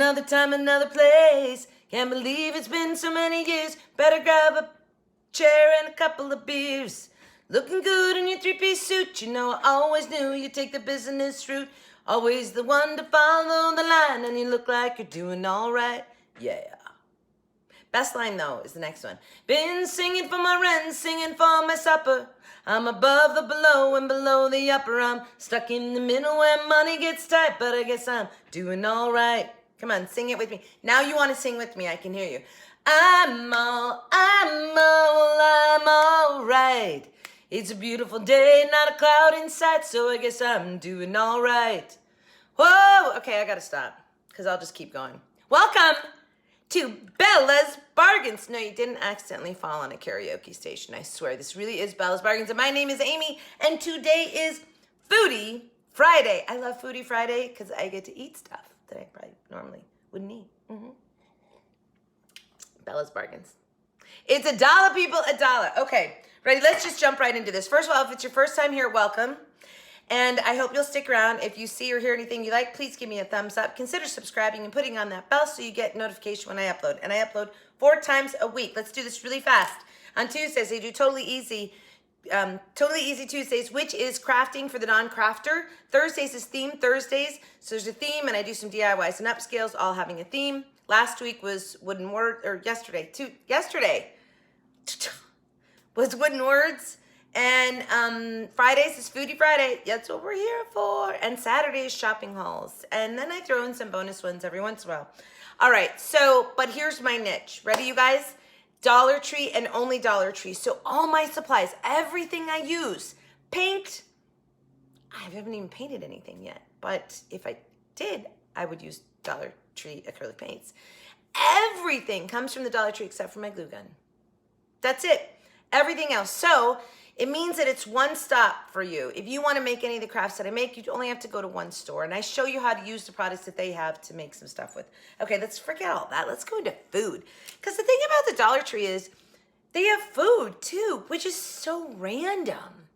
Another time, another place. Can't believe it's been so many years. Better grab a chair and a couple of beers. Looking good in your three-piece suit. You know I always knew you'd take the business route. Always the one to follow the line. And you look like you're doing all right. Yeah. Best line, though, is the next one. Been singing for my rent, singing for my supper. I'm above the below and below the upper. I'm stuck in the middle where money gets tight, but I guess I'm doing all right. Come on, sing it with me. Now you want to sing with me. I can hear you. I'm all right. It's a beautiful day, not a cloud in sight, so I guess I'm doing all right. Whoa, okay, I gotta stop, because I'll just keep going. Welcome to Bella's Bargains. No, you didn't accidentally fall on a karaoke station. I swear, this really is Bella's Bargains, and my name is Amy, and today is Foodie Friday. I love Foodie Friday because I get to eat stuff that I probably normally wouldn't eat. Bella's Bargains. It's $1, people, $1. Okay, ready? Let's just jump right into this. First of all, if it's your first time here, welcome. And I hope you'll stick around. If you see or hear anything you like, please give me a thumbs up. Consider subscribing and putting on that bell so you get notification when I upload. And I upload 4 times a week. Let's do this really fast. On Tuesdays, I do Totally Easy Tuesdays, which is crafting for the non-crafter. Thursdays is Theme Thursdays. So there's a theme, and I do some DIYs and upscales, all having a theme. Last week was wooden word, or yesterday was wooden words. And Fridays is Foodie Friday. That's what we're here for. And Saturday is shopping hauls. And then I throw in some bonus ones every once in a while. All right, but here's my niche. Ready, you guys? Dollar Tree and only Dollar Tree. So all my supplies, everything I use, paint, I haven't even painted anything yet. But if I did, I would use Dollar Tree acrylic paints. Everything comes from the Dollar Tree except for my glue gun. That's it. Everything else. So it means that it's one stop for you. If you want to make any of the crafts that I make, you only have to go to one store. And I show you how to use the products that they have to make some stuff with. Okay, let's forget all that. Let's go into food. Because the thing about the Dollar Tree is they have food too, which is so random.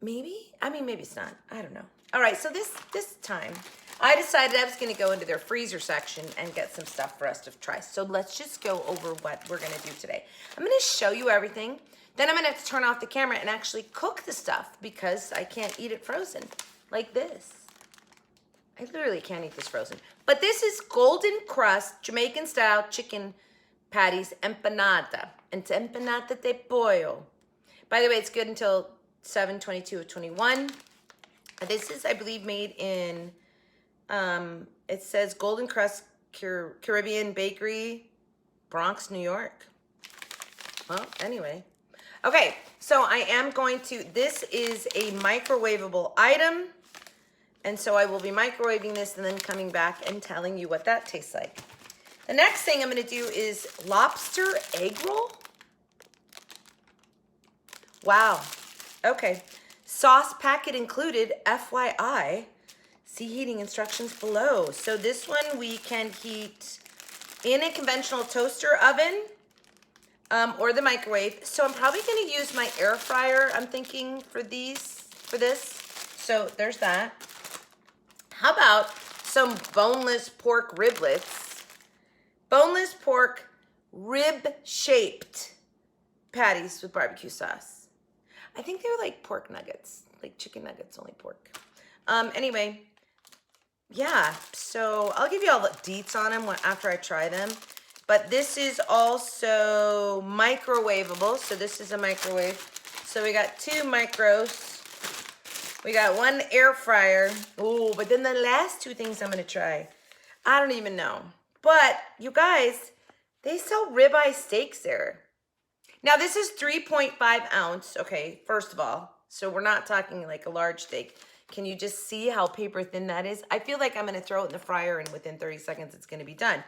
Maybe? I mean, maybe it's not. I don't know. All right, so this time, I decided I was going to go into their freezer section and get some stuff for us to try. So let's just go over what we're going to do today. I'm going to show you everything. Then I'm going to have to turn off the camera and actually cook the stuff because I can't eat it frozen like this. I literally can't eat this frozen. But this is golden crust, Jamaican style chicken patties, empanada. It's empanada de pollo. By the way, it's good until 7/22 of 21. This is, I believe, made in, it says Golden Crust Caribbean Bakery, Bronx, New York. Well, anyway. Okay, so I am going to, this is a microwavable item. And so I will be microwaving this and then coming back and telling you what that tastes like. The next thing I'm going to do is lobster egg roll. Wow. Okay. Sauce packet included, FYI. See heating instructions below. So this one we can heat in a conventional toaster oven or the microwave. So I'm probably going to use my air fryer, I'm thinking, for this. So there's that. How about some boneless pork riblets? Boneless pork rib-shaped patties with barbecue sauce. I think they're like pork nuggets, like chicken nuggets, only pork. Anyway, yeah, so I'll give you all the deets on them after I try them. But this is also microwavable, so this is a microwave. So we got 2 micros. We got 1 air fryer. Oh, but then the last 2 things I'm going to try, I don't even know. But, you guys, they sell ribeye steaks there. Now, this is 3.5 ounce, okay, first of all. So we're not talking like a large steak. Can you just see how paper thin that is? I feel like I'm going to throw it in the fryer and within 30 seconds it's going to be done.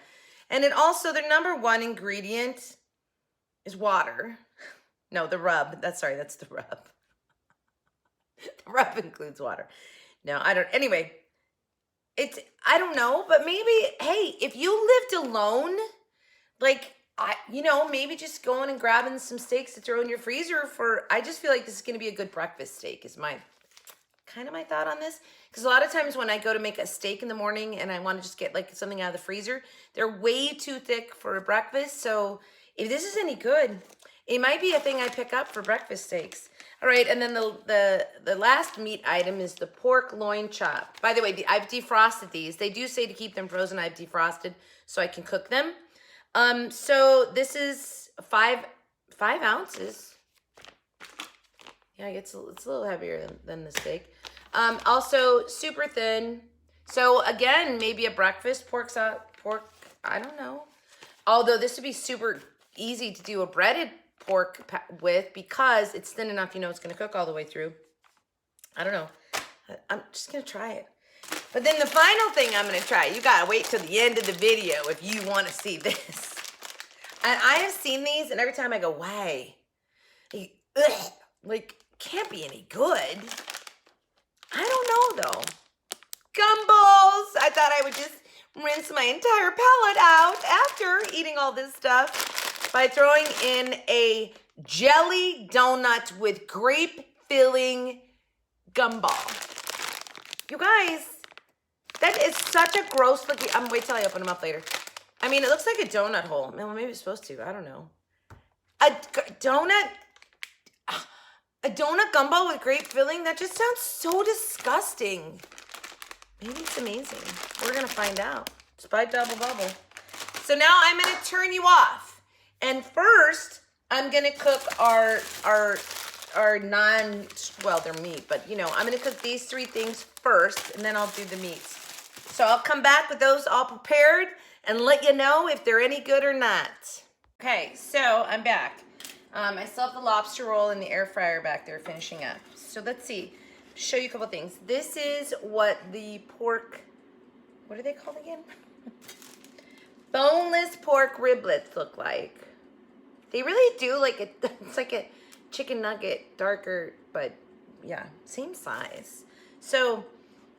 And it also, their number 1 ingredient is water. No, the rub. That's the rub. The rub includes water. No, I don't. Anyway, I don't know, but maybe, hey, if you lived alone, like, maybe just going and grabbing some steaks to throw in your freezer I just feel like this is going to be a good breakfast steak is my kind of my thought on this. Because a lot of times when I go to make a steak in the morning and I want to just get like something out of the freezer, they're way too thick for breakfast. So if this is any good, it might be a thing I pick up for breakfast steaks. All right, and then the last meat item is the pork loin chop. By the way, I've defrosted these. They do say to keep them frozen. I've defrosted so I can cook them. So this is five ounces. Yeah, it's a little heavier than the steak. Also super thin. So again, maybe a breakfast pork, I don't know. Although this would be super easy to do a breaded pork with because it's thin enough, you know, it's going to cook all the way through. I don't know. I'm just going to try it. But then the final thing I'm going to try, you got to wait till the end of the video if you want to see this. And I have seen these and every time I go, why? Like, can't be any good. I don't know though. Gumballs. I thought I would just rinse my entire palate out after eating all this stuff by throwing in a jelly donut with grape filling gumball. You guys, that is such a gross looking, wait till I open them up later. I mean, it looks like a donut hole. Well, maybe it's supposed to, I don't know. A donut gumball with grape filling? That just sounds so disgusting. Maybe it's amazing. We're gonna find out. Spike double bubble. So now I'm gonna turn you off. And first, I'm gonna cook our well, they're meat, but you know, I'm gonna cook these 3 things first, and then I'll do the meats. So I'll come back with those all prepared and let you know if they're any good or not. Okay, so I'm back. I still have the lobster roll in the air fryer back there finishing up. So let's see. Show you a couple things. This is what the pork, what are they called again? Boneless pork riblets look like. They really do like it. It's like a chicken nugget, darker, but yeah, same size. So,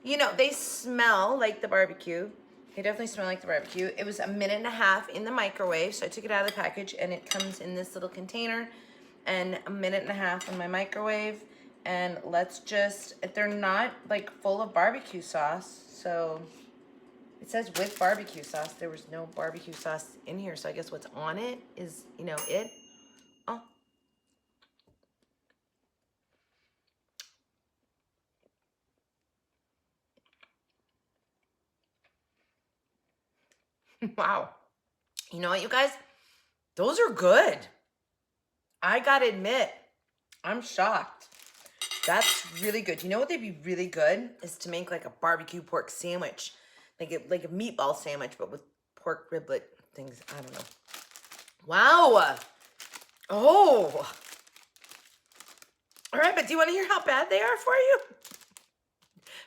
you know, they smell like the barbecue. They definitely smell like the barbecue. It was 1.5 minutes in the microwave, so I took it out of the package, and it comes in this little container, and 1.5 minutes in my microwave. And let's just, they're not like full of barbecue sauce, so it says with barbecue sauce. There was no barbecue sauce in here, so I guess what's on it is, you know, it. Oh. Wow. You know what, you guys? Those are good. I gotta admit, I'm shocked. That's really good. You know what they'd be really good is to make like a barbecue pork sandwich, like a meatball sandwich, but with pork riblet things. I don't know. Wow. Oh. All right, but do you want to hear how bad they are for you?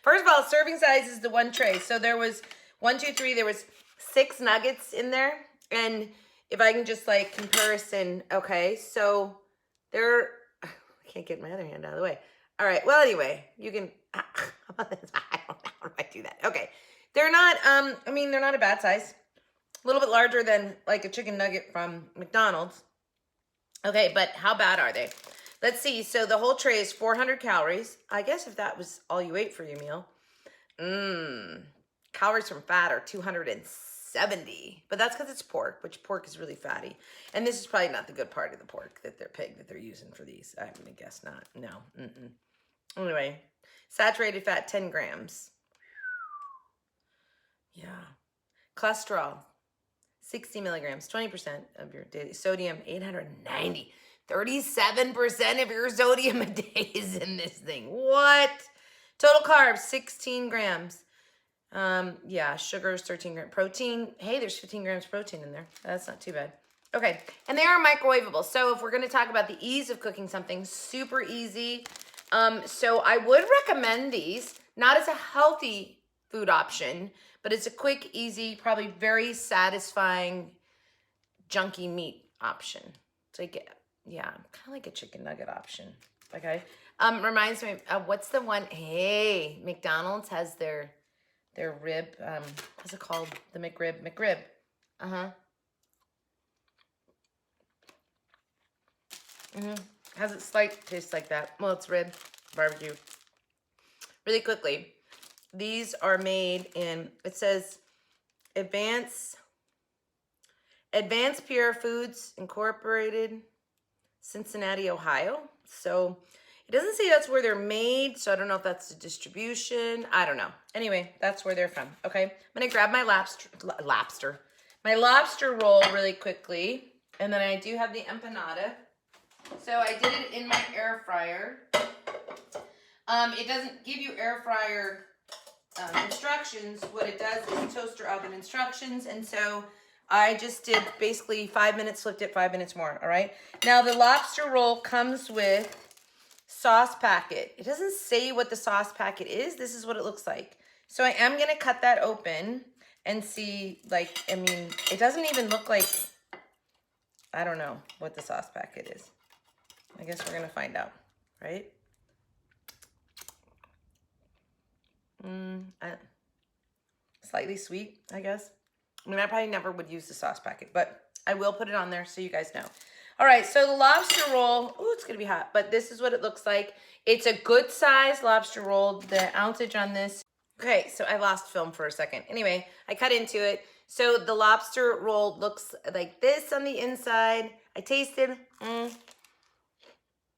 First of all, serving size is the 1 tray. So there was 1, 2, 3. There was 6 nuggets in there, and if I can just like comparison, okay. So they're. I can't get my other hand out of the way. All right. Well, anyway, you can. How about this? I don't know how do I do that. Okay. They're not. I mean, they're not a bad size. A little bit larger than like a chicken nugget from McDonald's. Okay, but how bad are they? Let's see. So the whole tray is 400 calories. I guess if that was all you ate for your meal. Calories from fat are 270. But that's because it's pork, which pork is really fatty. And this is probably not the good part of the pork that they're using for these. I'm going to guess not. No. Anyway, saturated fat 10 grams. Yeah. Cholesterol 60 milligrams, 20% of your daily. Sodium 890. 37% of your sodium a day is in this thing. What? Total carbs 16 grams. Yeah, sugars 13 grams. Protein, hey, there's 15 grams protein in there. That's not too bad. Okay, and they are microwavable. So if we're going to talk about the ease of cooking something, super easy. So I would recommend these, not as a healthy food option, but it's a quick, easy, probably very satisfying junky meat option. It's like, yeah, kind of like a chicken nugget option. Okay. Reminds me of what's the one? Hey, McDonald's has their rib. What's it called? The McRib. McRib. Has it slight taste like that? Well, it's rib barbecue. really quickly. These are made in, it says Advanced Pure Foods Incorporated, Cincinnati, Ohio. So it doesn't say that's where they're made, so I don't know if that's the distribution. I don't know. Anyway, that's where they're from. Okay, I'm gonna grab my my lobster roll really quickly, and then I do have the empanada. So I did it in my air fryer. It doesn't give you air fryer instructions. What it does is toaster oven instructions, and so I just did basically 5 minutes, flipped it 5 minutes more. All right. Now the lobster roll comes with sauce packet. It doesn't say what the sauce packet is. This is what it looks like. So I am gonna cut that open and see. Like, I mean, it doesn't even look like. I don't know what the sauce packet is. I guess we're gonna find out, right? Slightly sweet, I guess. I mean, I probably never would use the sauce packet, but I will put it on there so you guys know. All right, so the lobster roll, oh, it's gonna be hot, but this is what it looks like. It's a good size lobster roll. The ounceage on this, okay, so I lost film for a second. Anyway, I cut into it. So the lobster roll looks like this on the inside. I tasted,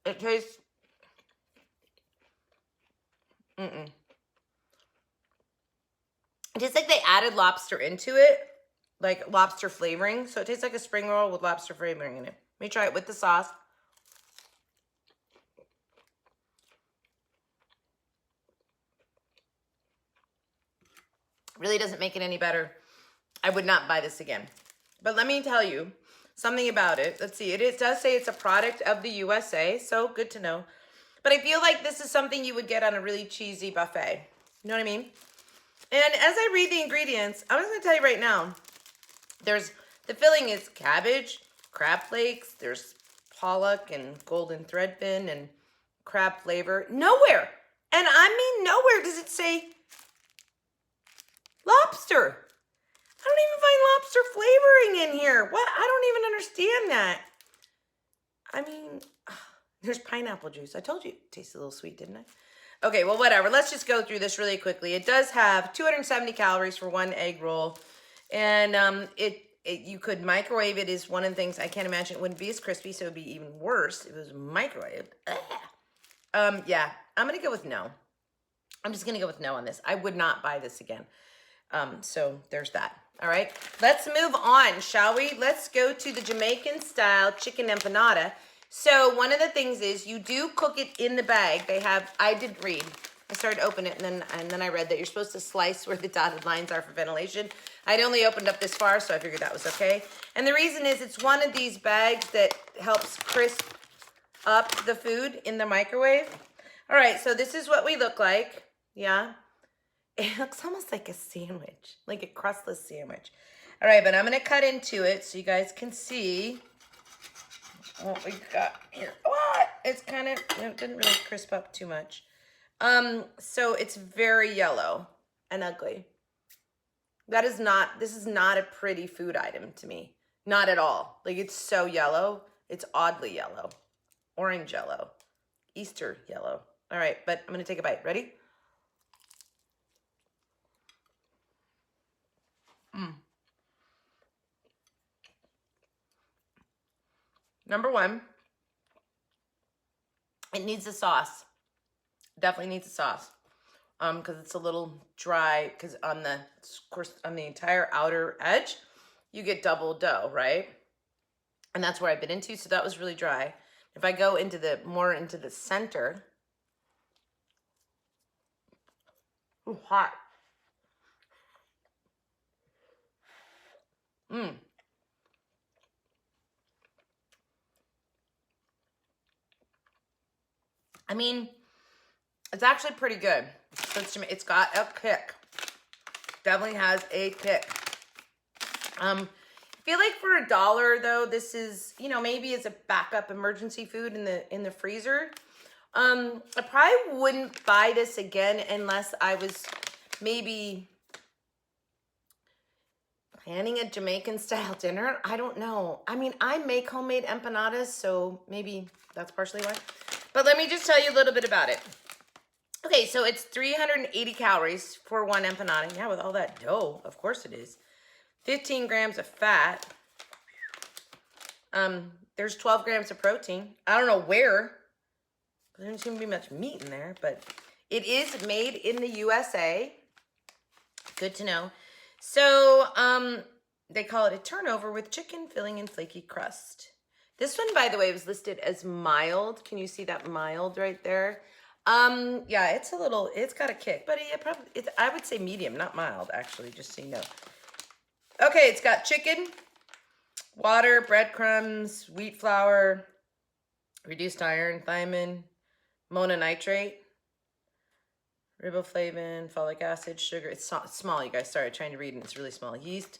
it tastes, It tastes like they added lobster into it, like lobster flavoring. So it tastes like a spring roll with lobster flavoring in it. Let me try it with the sauce. Really doesn't make it any better. I would not buy this again. But let me tell you something about it. Let's see. It does say it's a product of the USA, so good to know. But I feel like this is something you would get on a really cheesy buffet. You know what I mean? And as I read the ingredients, I'm just going to tell you right now, the filling is cabbage, crab flakes, there's pollock and golden threadfin and crab flavor. Nowhere, and I mean nowhere does it say lobster. I don't even find lobster flavoring in here. What? I don't even understand that. I mean, there's pineapple juice. I told you it tasted a little sweet, didn't I? Okay, well, whatever. Let's just go through this really quickly. It does have 270 calories for one egg roll. And you could microwave it is one of the things. I can't imagine it wouldn't be as crispy, so it would be even worse if it was microwaved. Yeah, I'm going to go with no. I'm just going to go with no on this. I would not buy this again. So there's that. All right, let's move on, shall we? Let's go to the Jamaican style chicken empanada. So one of the things is you do cook it in the bag. They have, I did read, I started to open it and then I read that you're supposed to slice where the dotted lines are for ventilation. I'd only opened up this far, so I figured that was okay. And the reason is it's one of these bags that helps crisp up the food in the microwave. All right, so this is what we look like. Yeah. It looks almost like a sandwich, like a crustless sandwich. All right, but I'm going to cut into it so you guys can see what we got here. What? It's kind of, it didn't really crisp up too much. So it's very yellow and ugly. This is not a pretty food item to me. Not at all. Like, it's so yellow. It's oddly yellow. Orange yellow. Easter yellow. All right, but I'm going to take a bite. Ready? Number one, it needs a sauce. Definitely needs a sauce. Because it's a little dry. Because on the entire outer edge, you get double dough, right? And that's where I bit into. So that was really dry. If I go more into the center, ooh, hot. I mean, it's actually pretty good. It's got a kick. Definitely has a kick. I feel like for $1 though, this is, maybe as a backup emergency food in the freezer. I probably wouldn't buy this again unless I was maybe planning a Jamaican style dinner. I don't know. I mean, I make homemade empanadas, so maybe that's partially why. But let me just tell you a little bit about it. Okay, so it's 380 calories for one empanada. Yeah, with all that dough, of course it is. 15 grams of fat. There's 12 grams of protein. I don't know where. There doesn't seem to be much meat in there, but it is made in the USA. Good to know. So, they call it a turnover with chicken filling and flaky crust. This one, by the way, was listed as mild. Can you see that mild right there? Yeah, it's got a kick, but I would say medium, not mild, actually, just so you know. Okay, it's got chicken, water, breadcrumbs, wheat flour, reduced iron, thiamine, mononitrate, riboflavin, folic acid, sugar. It's small, you guys. Sorry, I'm trying to read and it's really small. Yeast,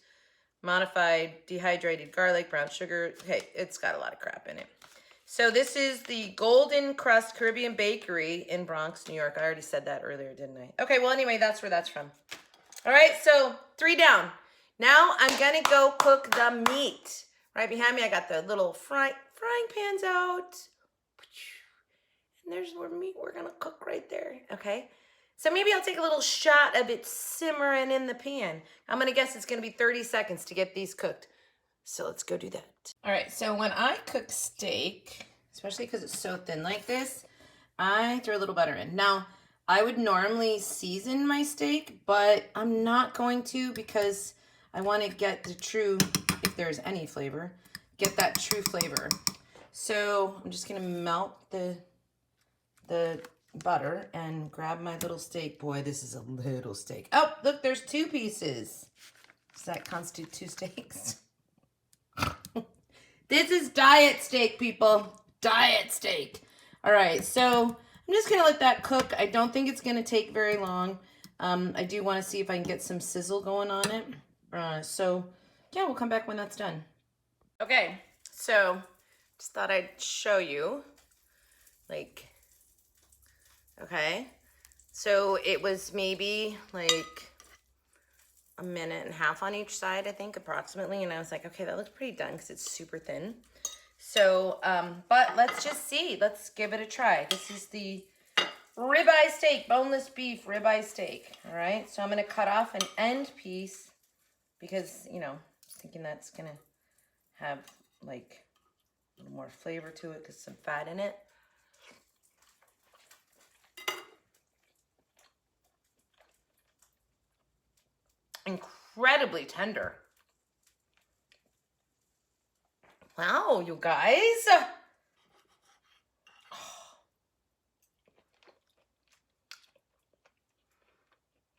modified, dehydrated garlic, brown sugar. Okay, it's got a lot of crap in it. So this is the Golden Crust Caribbean Bakery in Bronx, New York. I already said that earlier, didn't I? Okay, well, anyway, that's where that's from. All right, so 3 down. Now I'm gonna go cook the meat. Right behind me, I got the little frying pans out. And there's where meat we're gonna cook right there, okay? So maybe I'll take a little shot of it simmering in the pan. I'm gonna guess it's gonna be 30 seconds to get these cooked. So let's go do that. All right, so when I cook steak, especially because it's so thin like this, I throw a little butter in. Now, I would normally season my steak, but I'm not going to because I want to get the true, if there's any flavor, get that true flavor. So I'm just gonna melt the butter and grab my little steak. Boy, this is a little steak. Oh, look, there's 2 pieces. Does that constitute 2 steaks? This is diet steak, people. Diet steak. All right, so I'm just gonna let that cook. I don't think it's gonna take very long. I do want to see if I can get some sizzle going on it. So yeah, we'll come back when that's done. Okay, so just thought I'd show you, like, okay. So it was maybe like a minute and a half on each side, I think, approximately. And I was like, okay, that looks pretty done because it's super thin. So, but let's just see. Let's give it a try. This is the ribeye steak, boneless beef ribeye steak. All right. So I'm going to cut off an end piece because, you know, thinking that's going to have like a little more flavor to it because some fat in it. Incredibly tender. Wow, you guys.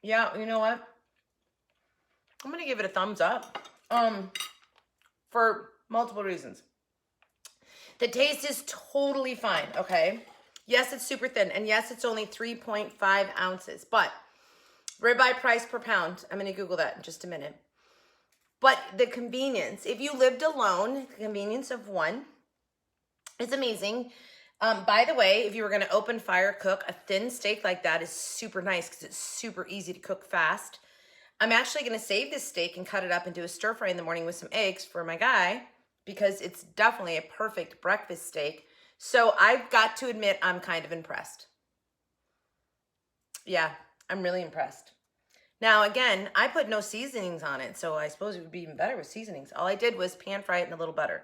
Yeah, you know what? I'm gonna give it a thumbs up. For multiple reasons. The taste is totally fine, okay? Yes, it's super thin, and yes, it's only 3.5 ounces, but ribeye price per pound. I'm gonna Google that in just a minute. But the convenience, if you lived alone, the convenience of one is amazing. By the way, if you were gonna open fire cook, a thin steak like that is super nice because it's super easy to cook fast. I'm actually gonna save this steak and cut it up and do a stir fry in the morning with some eggs for my guy because it's definitely a perfect breakfast steak. So I've got to admit, I'm kind of impressed. Yeah, I'm really impressed. Now, again, I put no seasonings on it, so I suppose it would be even better with seasonings. All I did was pan fry it in a little butter.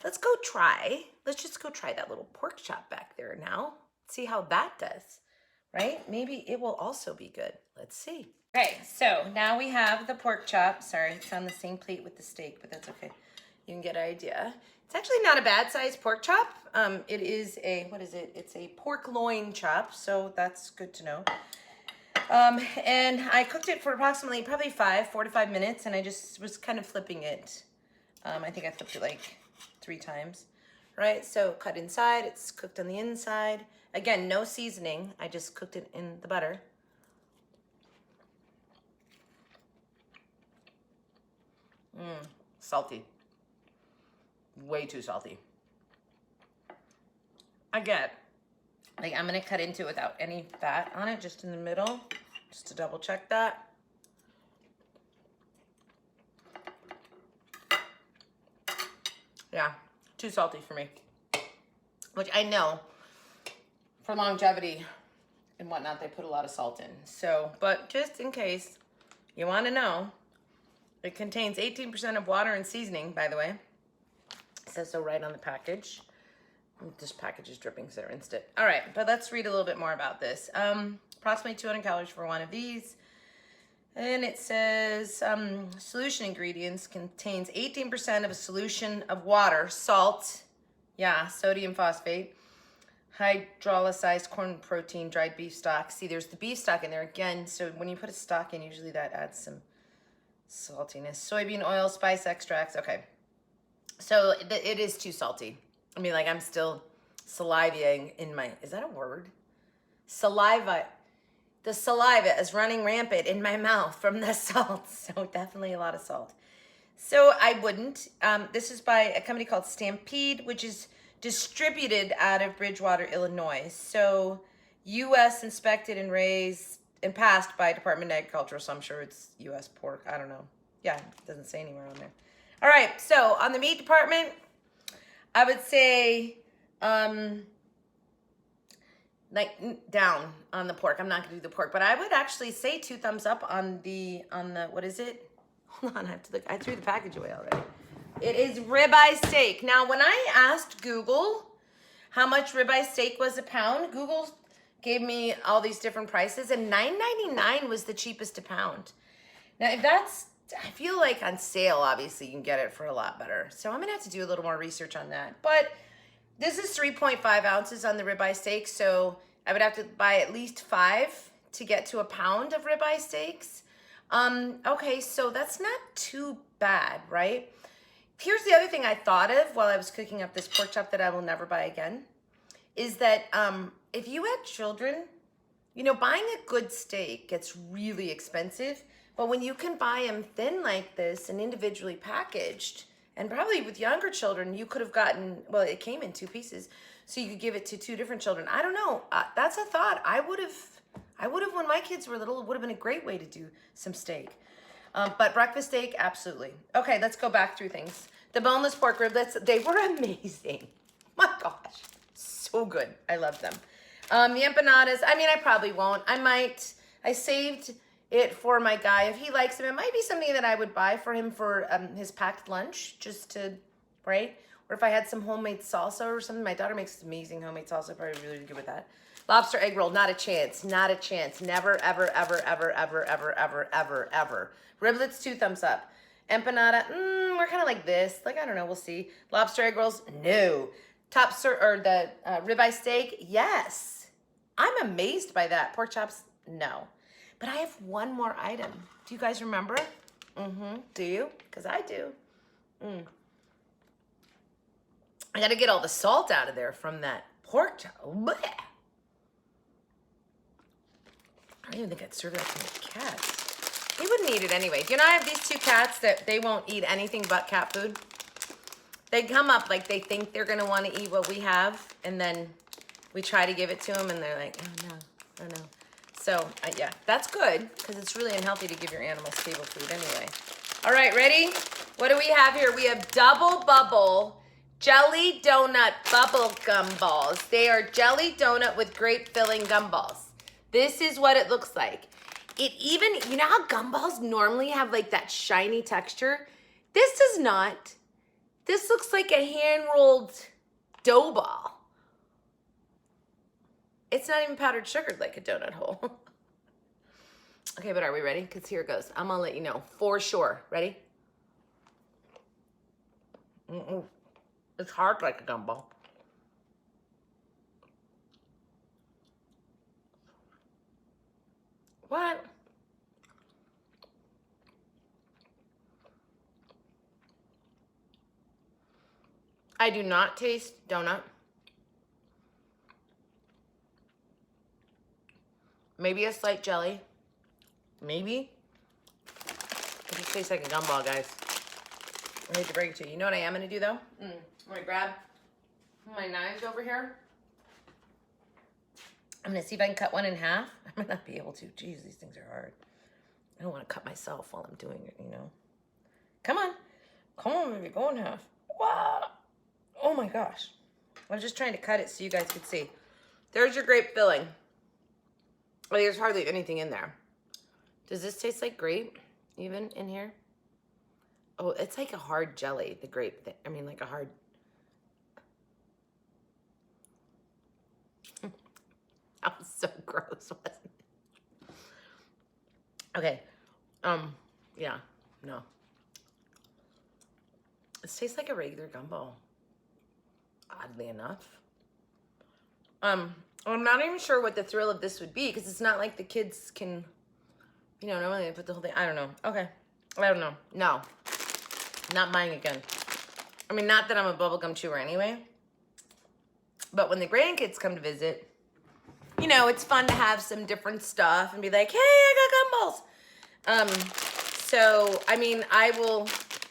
Let's just go try that little pork chop back there now. See how that does, right? Maybe it will also be good. Let's see. Okay, so now we have the pork chop. Sorry, it's on the same plate with the steak, but that's okay. You can get an idea. It's actually not a bad sized pork chop. It is a, what is it? It's a pork loin chop, so that's good to know. And I cooked it for approximately probably 4 to 5 minutes, and I just was kind of flipping it. I think I flipped it like 3 times, right? So cut inside, it's cooked on the inside. Again, no seasoning. I just cooked it in the butter. Salty. Way too salty. Again, like I'm gonna cut into it without any fat on it, just in the middle, just to double check that. Yeah, too salty for me. Which I know, for longevity, and whatnot, they put a lot of salt in. So, but just in case you want to know, it contains 18% of water and seasoning, by the way. It says so right on the package. This package is dripping, so they're instant. All right, but let's read a little bit more about this. Approximately 200 calories for one of these. And it says solution ingredients contains 18% of a solution of water, salt, yeah, sodium phosphate, hydrolyzed corn protein, dried beef stock. See, there's the beef stock in there again. So when you put a stock in, usually that adds some saltiness. Soybean oil, spice extracts. Okay. So it is too salty. I mean, like I'm still salivating in my, is that a word? Saliva. The saliva is running rampant in my mouth from the salt. So definitely a lot of salt. So I wouldn't. This is by a company called Stampede, which is distributed out of Bridgewater, Illinois. So U.S. inspected and raised and passed by Department of Agriculture. So I'm sure it's U.S. pork. I don't know. Yeah, it doesn't say anywhere on there. All right. So on the meat department, I would say like down on the pork. I'm not gonna do the pork, but I would actually say 2 thumbs up on the what is it? Hold on, I have to look. I threw the package away already. It is ribeye steak. Now, when I asked Google how much ribeye steak was a pound, Google gave me all these different prices, and $9.99 was the cheapest a pound. Now, if that's, I feel like on sale, obviously, you can get it for a lot better. So I'm gonna have to do a little more research on that. But this is 3.5 ounces on the ribeye steak, so I would have to buy at least 5 to get to a pound of ribeye steaks. Okay, so that's not too bad, right? Here's the other thing I thought of while I was cooking up this pork chop that I will never buy again, is that if you had children, you know, buying a good steak gets really expensive, but when you can buy them thin like this and individually packaged, and probably with younger children, you could have gotten, well, it came in 2 pieces, so you could give it to 2 different children. I don't know. That's a thought. I would have, when my kids were little, it would have been a great way to do some steak. But breakfast steak, absolutely. Okay, let's go back through things. The boneless pork riblets, they were amazing. My gosh, so good. I love them. The empanadas, I mean, I probably won't. I saved it for my guy. If he likes them, it might be something that I would buy for him for his packed lunch, just to, right? Or if I had some homemade salsa or something. My daughter makes amazing homemade salsa. Probably really good with that. Lobster egg roll, not a chance. Not a chance. Never, ever, ever, ever, ever, ever, ever, ever, ever. Riblets, 2 thumbs up. Empanada, we're kind of like this. Like, I don't know, we'll see. Lobster egg rolls, no. The ribeye steak, yes. I'm amazed by that. Pork chops, no. But I have one more item. Do you guys remember? Do you? Because I do. I got to get all the salt out of there from that pork chop. Blech. I don't even think I'd serve that to my cats. They wouldn't eat it anyway. You know, I have these 2 cats that they won't eat anything but cat food. They come up like they think they're going to want to eat what we have, and then we try to give it to them, and they're like, oh no. So, yeah, that's good, because it's really unhealthy to give your animals table food anyway. All right, ready? What do we have here? We have double bubble jelly donut bubble gum balls. They are jelly donut with grape filling gum balls. This is what it looks like. It even, you know how gumballs normally have like that shiny texture? This does not. This looks like a hand-rolled dough ball. It's not even powdered sugared like a donut hole. Okay, but are we ready? Because here it goes. I'm gonna let you know for sure. Ready? It's hard like a gumball. What? I do not taste donut. Maybe a slight jelly. Maybe. It just tastes like a gumball, guys. I hate to break it to you. You know what I am going to do, though? I'm going to grab my knives over here. I'm going to see if I can cut one in half. I might not be able to. Jeez, these things are hard. I don't want to cut myself while I'm doing it, you know. Come on. Come on, baby. Go in half. Wow. Oh, my gosh. I was just trying to cut it so you guys could see. There's your grape filling. Like, there's hardly anything in there. Does this taste like grape even in here? Oh, it's like a hard jelly, the grape thing. I mean, like a hard... That was so gross, wasn't it? Okay. Yeah, no. This tastes like a regular gumbo, oddly enough. I'm not even sure what the thrill of this would be, because it's not like the kids can, you know, normally they put the whole thing. I don't know. Okay. I don't know. No. Not mine again. I mean, not that I'm a bubblegum chewer anyway. But when the grandkids come to visit, you know, it's fun to have some different stuff and be like, hey, I got gumballs. So, I mean, I will,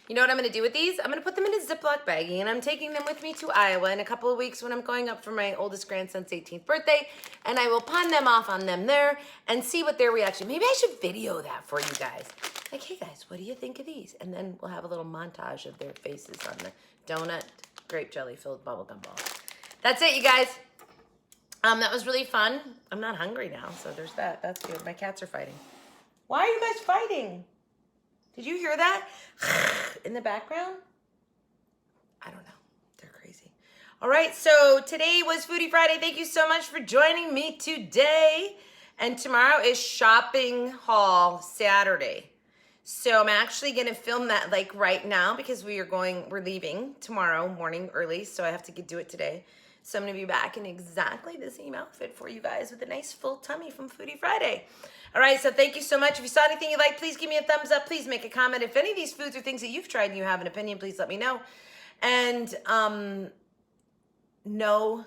you know what I'm going to do with these? I'm going to put them in a Ziploc baggie, and I'm taking them with me to Iowa in a couple of weeks when I'm going up for my oldest grandson's 18th birthday, and I will pawn them off on them there and see what their reaction. Maybe I should video that for you guys. Like, hey guys, what do you think of these? And then we'll have a little montage of their faces on the donut grape jelly filled bubblegum ball. That's it, you guys. That was really fun. I'm not hungry now, so there's that. That's good. My cats are fighting. Why are you guys fighting? Did you hear that in the background? I don't know. They're crazy. All right, so today was Foodie Friday. Thank you so much for joining me today. And tomorrow is Shopping Haul Saturday. So I'm actually going to film that like right now because we're leaving tomorrow morning early, so I have to do it today. So I'm going to be back in exactly the same outfit for you guys with a nice full tummy from Foodie Friday. All right, so thank you so much. If you saw anything you like, please give me a thumbs up. Please make a comment. If any of these foods are things that you've tried and you have an opinion, please let me know. And no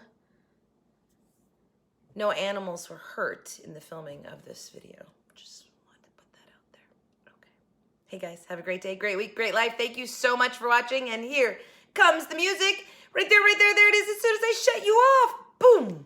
animals were hurt in the filming of this video. Just wanted to put that out there. Okay. Hey guys, have a great day, great week, great life. Thank you so much for watching. And here comes the music. Right there, there it is. As soon as I shut you off, boom.